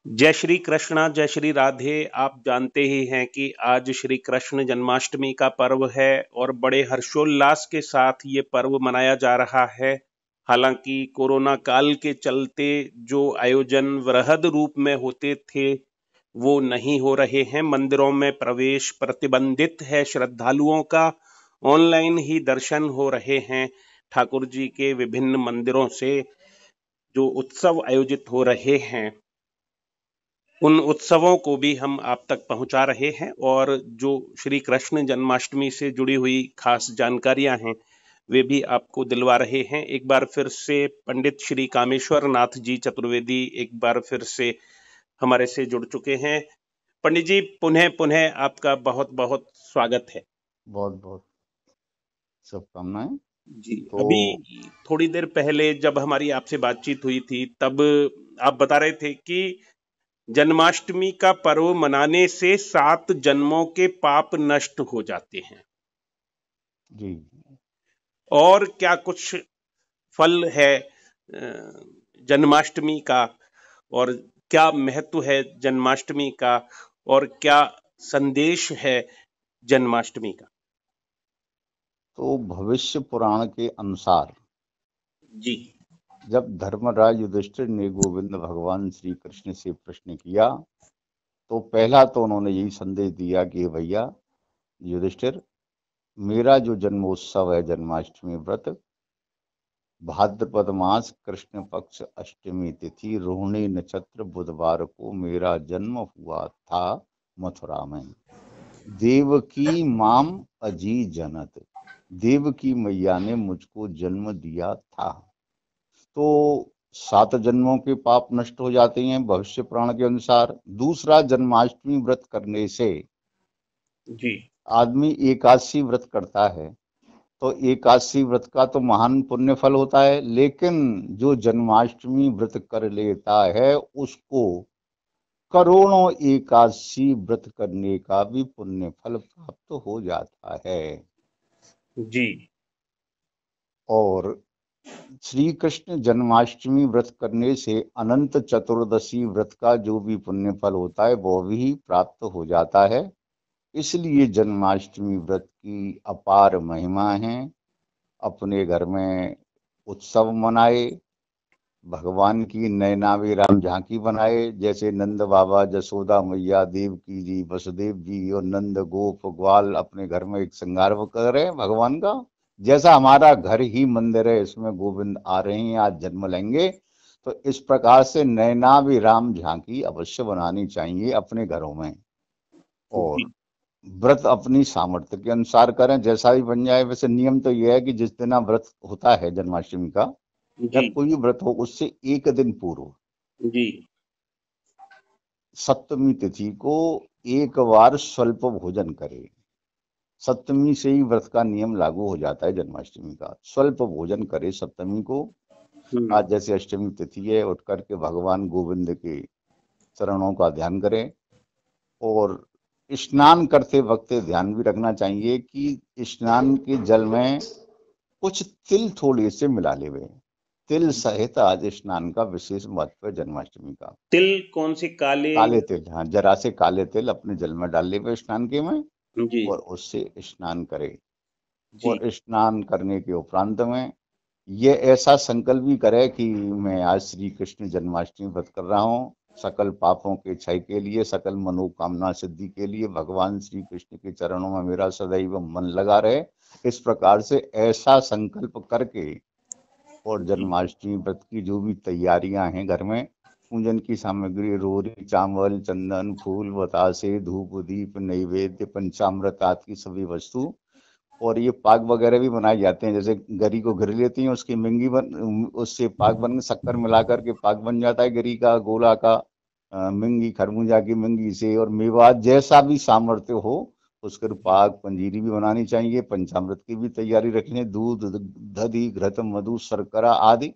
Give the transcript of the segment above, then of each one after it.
जय श्री कृष्णा, जय श्री राधे। आप जानते ही हैं कि आज श्री कृष्ण जन्माष्टमी का पर्व है और बड़े हर्षोल्लास के साथ ये पर्व मनाया जा रहा है। हालांकि कोरोना काल के चलते जो आयोजन वृहद रूप में होते थे वो नहीं हो रहे हैं। मंदिरों में प्रवेश प्रतिबंधित है श्रद्धालुओं का। ऑनलाइन ही दर्शन हो रहे हैं ठाकुर जी के विभिन्न मंदिरों से। जो उत्सव आयोजित हो रहे हैं उन उत्सवों को भी हम आप तक पहुंचा रहे हैं और जो श्री कृष्ण जन्माष्टमी से जुड़ी हुई खास जानकारियां हैं वे भी आपको दिलवा रहे हैं। एक बार फिर से पंडित श्री कामेश्वर नाथ जी चतुर्वेदी एक बार फिर से हमारे से जुड़ चुके हैं। पंडित जी, पुनः पुनः आपका बहुत बहुत स्वागत है। बहुत बहुत शुभकामनाएं। जी, तो अभी थोड़ी देर पहले जब हमारी आपसे बातचीत हुई थी तब आप बता रहे थे कि जन्माष्टमी का पर्व मनाने से 7 जन्मों के पाप नष्ट हो जाते हैं। जी, और क्या कुछ फल है जन्माष्टमी का, और क्या महत्व है जन्माष्टमी का, और क्या संदेश है जन्माष्टमी का? तो भविष्य पुराण के अनुसार जी जब धर्मराज युधिष्ठिर ने गोविंद भगवान श्री कृष्ण से प्रश्न किया तो पहला तो उन्होंने यही संदेश दिया कि भैया युधिष्ठिर, मेरा जो जन्मोत्सव है जन्माष्टमी व्रत भाद्रपद मास कृष्ण पक्ष अष्टमी तिथि रोहिणी नक्षत्र बुधवार को मेरा जन्म हुआ था मथुरा में। देवकी माम अजी जनत, देवकी मैया ने मुझको जन्म दिया था। तो 7 जन्मों के पाप नष्ट हो जाते हैं भविष्य पुराण के अनुसार। दूसरा, जन्माष्टमी व्रत करने से जी आदमी एकादशी व्रत करता है तो एकादशी व्रत का तो महान पुण्य फल होता है, लेकिन जो जन्माष्टमी व्रत कर लेता है उसको करोड़ों एकादशी व्रत करने का भी पुण्य फल प्राप्त हो जाता है। जी और श्री कृष्ण जन्माष्टमी व्रत करने से अनंत चतुर्दशी व्रत का जो भी पुण्य फल होता है वो भी प्राप्त हो जाता है। इसलिए जन्माष्टमी व्रत की अपार महिमा है। अपने घर में उत्सव मनाए, भगवान की नैनाभिराम झांकी बनाए, जैसे नंद बाबा, जसोदा मैया, देवकी जी, वसुदेव जी और नंद गोप ग्वाल अपने घर में एक श्रृंगार कर रहे हैं भगवान का। जैसा हमारा घर ही मंदिर है, इसमें गोविंद आ रहे हैं, आज जन्म लेंगे, तो इस प्रकार से नैनाभिराम झांकी अवश्य बनानी चाहिए अपने घरों में। जी और व्रत अपनी सामर्थ्य के अनुसार करें, जैसा भी बन जाए। वैसे नियम तो यह है कि जिस दिन व्रत होता है जन्माष्टमी का या जी कोई भी व्रत हो उससे एक दिन पूर्व जी सप्तमी तिथि को एक बार स्वल्प भोजन करे। सप्तमी से ही व्रत का नियम लागू हो जाता है जन्माष्टमी का। स्वल्प भोजन करे सप्तमी को। हम्म आज जैसे अष्टमी तिथि है, उठ करके भगवान गोविंद के चरणों का ध्यान करें। और स्नान करते वक्त ध्यान भी रखना चाहिए कि स्नान के जल में कुछ तिल थोड़े से मिला लेवे। तिल सहित आज स्नान का विशेष महत्व है जन्माष्टमी का। तिल कौन से? काले? काले तिल, हाँ, जरा से काले तिल अपने जल में डाल लेवे स्नान के में जी और उससे स्नान करे। जी और स्नान करने के उपरांत में ये ऐसा संकल्प भी करे कि मैं आज श्री कृष्ण जन्माष्टमी व्रत कर रहा हूँ, सकल पापों के क्षय के लिए, सकल मनोकामना सिद्धि के लिए भगवान श्री कृष्ण के चरणों में मेरा सदैव मन लगा रहे। इस प्रकार से ऐसा संकल्प करके और जी जन्माष्टमी व्रत की जो भी तैयारियां हैं घर में, पूजन की सामग्री रोरी, चावल, चंदन, फूल, बतासे, धूप, दीप, नैवेद्य, पंचामृत आदि की सभी वस्तु। और ये पाक वगैरह भी बनाए जाते हैं, जैसे गरी को घिर लेती हैं, उसकी मिंगी बन, उससे पाक बन, शक्कर मिला करके पाक बन जाता है गरी का, गोला का, मिंगी, खरबूजा की मिंगी से। और मेवा जैसा भी सामर्थ्य हो उसके पाक पंजीरी भी बनानी चाहिए। पंचामृत की भी तैयारी रखनी, दूध, दधि, घृत, मधु, शर्करा आदि,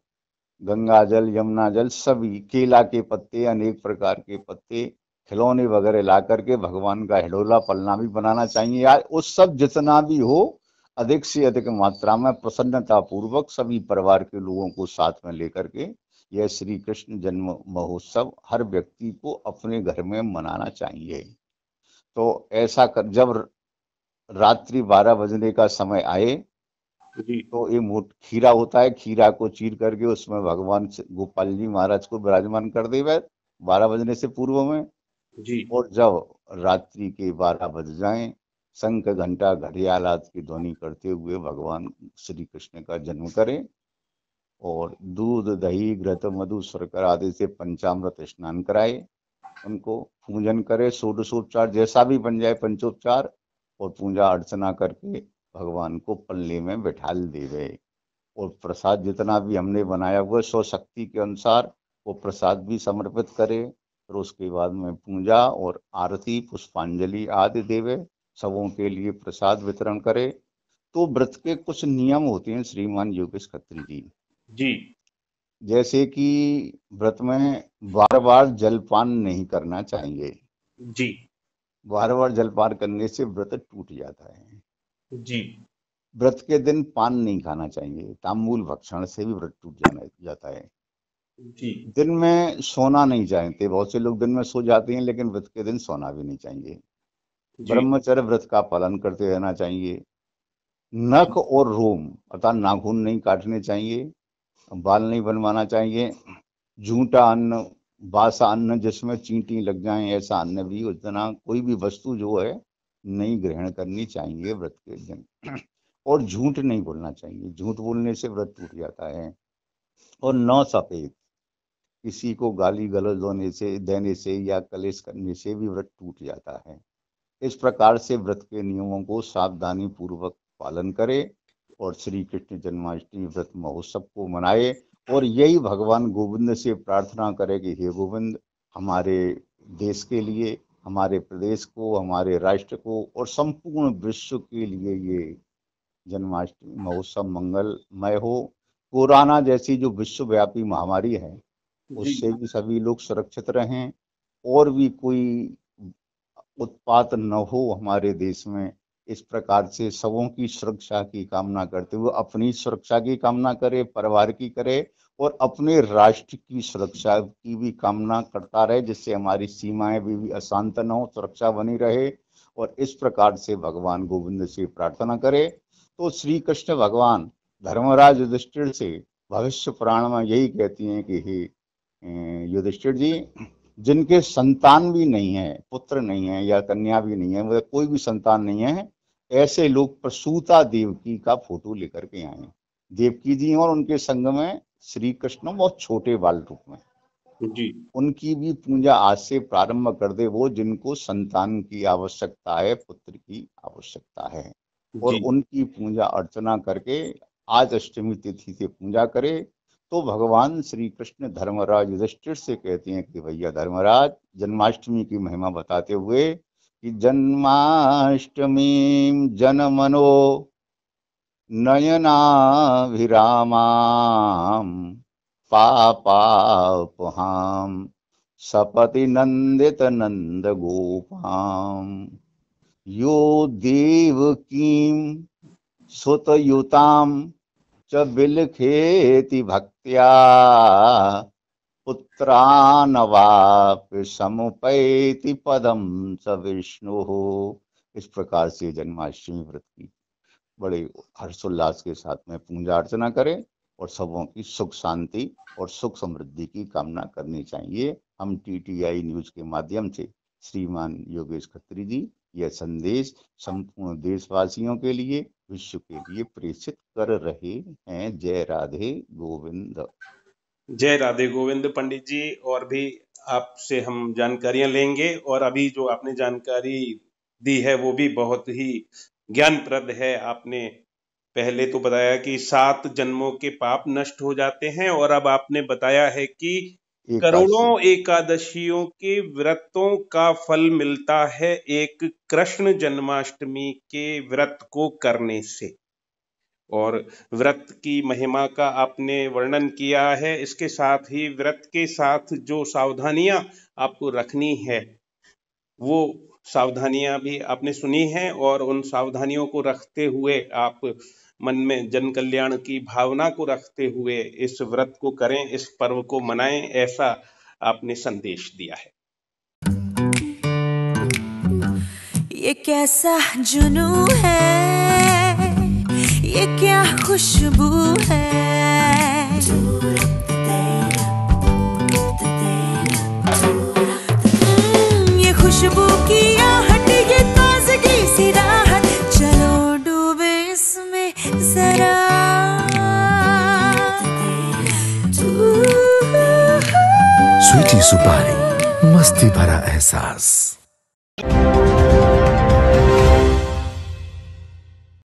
गंगा जल, यमुना जल, सभी, केला के पत्ते, अनेक प्रकार के पत्ते, खिलौने वगैरह ला करके भगवान का हिडोला पलना भी बनाना चाहिए। यार उस सब जितना भी हो अधिक से अधिक मात्रा में प्रसन्नता पूर्वक सभी परिवार के लोगों को साथ में लेकर के यह श्री कृष्ण जन्म महोत्सव हर व्यक्ति को अपने घर में मनाना चाहिए। तो ऐसा कर जब रात्रि 12 बजने का समय आए जी तो ये खीरा होता है, खीरा को चीर करके उसमें भगवान गोपाल जी महाराज को विराजमान कर देवे 12 बजने से पूर्व में। जी और जब रात्रि के 12 बज जाएं, शंख घंटा घड़ियाल आदि की ध्वनि करते हुए भगवान श्री कृष्ण का जन्म करें और दूध दही घृत मधु शर्कर आदि से पंचामृत स्नान कराए, उनको पूजन करे, षोडशोपचार जैसा भी बन जाए पंचोपचार, और पूजा अर्चना करके भगवान को पल्ले में बैठाल देवे। और प्रसाद जितना भी हमने बनाया हुआ स्व शक्ति के अनुसार वो प्रसाद भी समर्पित करे। फिर उसके बाद में पूजा और आरती पुष्पांजलि आदि देवे, सबों के लिए प्रसाद वितरण करे। तो व्रत के कुछ नियम होते हैं श्रीमान योगेश खत्री जी। जी जैसे कि व्रत में बार बार जलपान नहीं करना चाहिए। जी बार बार जलपान करने से व्रत टूट जाता है। जी व्रत के दिन पान नहीं खाना चाहिए, तांबूल भक्षण से भी व्रत टूट जाता है। जी दिन में सोना नहीं चाहिए, बहुत से लोग दिन में सो जाते हैं लेकिन व्रत के दिन सोना भी नहीं चाहिए। जी ब्रह्मचर्य व्रत का पालन करते रहना चाहिए। नख और रोम अर्थात नाखून नहीं काटने चाहिए, बाल नहीं बनवाना चाहिए। झूठा अन्न, बासा अन्न जिसमें चींटी लग जाए ऐसा अन्न भी, उस दिन कोई भी वस्तु जो है नहीं ग्रहण करनी चाहिए व्रत के दिन। और झूठ नहीं बोलना चाहिए, झूठ बोलने से व्रत टूट जाता है। और नौ सफेद, किसी को गाली गलौज देने से या कलेश करने से भी व्रत टूट जाता है। इस प्रकार से व्रत के नियमों को सावधानी पूर्वक पालन करे और श्री कृष्ण जन्माष्टमी व्रत महोत्सव को मनाए। और यही भगवान गोविंद से प्रार्थना करे कि हे गोविंद, हमारे देश के लिए, हमारे प्रदेश को, हमारे राष्ट्र को और संपूर्ण विश्व के लिए ये जन्माष्टमी महोत्सव मंगलमय हो। कोरोना जैसी जो विश्वव्यापी महामारी है जी उससे भी सभी लोग सुरक्षित रहें, और भी कोई उत्पात न हो हमारे देश में। इस प्रकार से सबों की सुरक्षा की कामना करते हुए अपनी सुरक्षा की कामना करे, परिवार की करे और अपने राष्ट्र की सुरक्षा की भी कामना करता रहे, जिससे हमारी सीमाएं भी अशांत न हो, सुरक्षा बनी रहे। और इस प्रकार से भगवान गोविंद से प्रार्थना करे। तो श्री कृष्ण भगवान धर्मराज युधिष्ठिर से भविष्य पुराण में यही कहती हैं कि हे युधिष्ठिर जी, जिनके संतान भी नहीं है, पुत्र नहीं है या कन्या भी नहीं है, मतलब कोई भी संतान नहीं है, ऐसे लोग प्रसूता देवकी का फोटो लेकर के आए। देवकी जी और उनके संग में श्री कृष्ण बहुत छोटे बाल रूप में, जी उनकी भी पूजा आज से प्रारंभ कर दे, वो जिनको संतान की आवश्यकता है, पुत्र की आवश्यकता है, और जी उनकी पूजा अर्चना करके आज अष्टमी तिथि से पूजा करे। तो भगवान श्री कृष्ण धर्मराज युधिष्ठिर से कहते हैं कि भैया धर्मराज, जन्माष्टमी की महिमा बताते हुए कि जन्माष्टमी जनमनो नयनाभिरामाम पापापहाम सपति नंदित नंद गोपाम यो देवकीम सुतयुताम च बिलखेति भक्त्या पुत्रानवाप समुपैति पदम स विष्णु। इस प्रकार से जन्माष्टमी व्रत की बड़े हर्षोल्लास के साथ में पूजा अर्चना करें और सबों की सुख शांति और सुख समृद्धि की कामना करनी चाहिए। हम टीटीआई न्यूज के माध्यम से श्रीमान योगेश खत्री जी यह संदेश संपूर्ण देशवासियों के लिए, विश्व के लिए प्रेषित कर रहे हैं। जय राधे गोविंद। जय राधे गोविंद पंडित जी। और भी आपसे हम जानकारियां लेंगे, और अभी जो आपने जानकारी दी है वो भी बहुत ही ज्ञानप्रद है। आपने पहले तो बताया कि 7 जन्मों के पाप नष्ट हो जाते हैं, और अब आपने बताया है कि एकादशी करोड़ों एकादशियों के व्रतों का फल मिलता है एक कृष्ण जन्माष्टमी के व्रत को करने से। और व्रत की महिमा का आपने वर्णन किया है। इसके साथ ही व्रत के साथ जो सावधानियां आपको रखनी है वो सावधानियां भी आपने सुनी हैं, और उन सावधानियों को रखते हुए आप मन में जन कल्याण की भावना को रखते हुए इस व्रत को करें, इस पर्व को मनाएं, ऐसा आपने संदेश दिया है। ये कैसा जुनू है, ये क्या खुशबू है, ये खुशबू की आहट, ये ताजगी सी राहत, चलो डूबे इसमें जरा। स्वीटी सुपारी, मस्ती भरा एहसास।